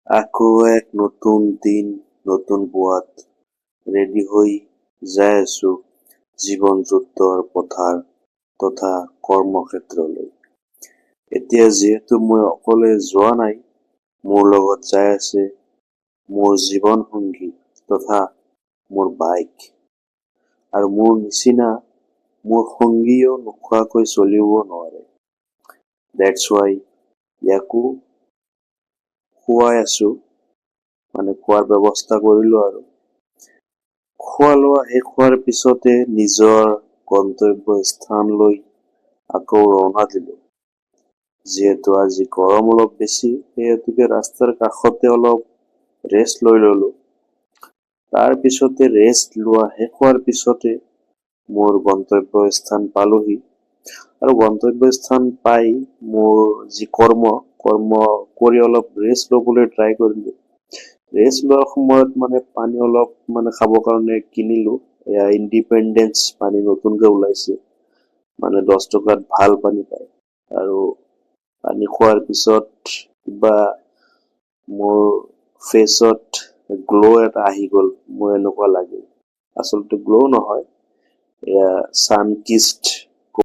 আকৌ এক নতুন দিন, নতুন পুৱাত ৰেডি হৈ যাই আছো জীৱন যুদ্ধৰ পথাৰ তথা কৰ্মক্ষেত্ৰলৈ। এতিয়া যিহেতু মই অকলে যোৱা নাই, মোৰ লগত যাই আছে মোৰ জীৱন সংগী তথা মোৰ বাইক। আৰু মোৰ নিচিনা মোৰ সংগীও নোখোৱাকৈ চলিব নোৱাৰে। That's why ইয়াকো খুৱাই আছো, খোৱাৰ ব্যৱস্থা কৰিলো আৰু। খোৱা লোৱা শেষ হোৱাৰ পিছতে নিজৰ গন্তব্য স্থানলৈ আকৌ ৰওনা দিলো। যিহেতু আজি গৰম অলপ বেছি, সেহেতুকে ৰাস্তাৰ কাষতে অলপ ৰেষ্ট লৈ ললো। তাৰ পিছতে ৰেষ্ট লোৱা শেষ হোৱাৰ পিছতে মোৰ গন্তব্য স্থান পালোহি। আৰু গন্তব্য স্থান পাই মোৰ যি কৰ্ম কৰি অলপ ৰেষ্ট ল'বলৈ ট্ৰাই কৰিলো। ৰেষ্ট লোৱাৰ সময়ত পানী অলপ খাবৰ কাৰণে কিনিলো। এয়া ইণ্ডিপেণ্ডেন্স পানী নতুনকে ওলাইছে, 10 টকাত ভাল পানী পায়। আৰু পানী খোৱাৰ পিছত কিবা মোৰ ফেচত গ্লো এটা আহি গ'ল, মোৰ এনেকুৱা লাগিল। আচলতে গ্লো নহয়, এয়া ছানকিষ্ট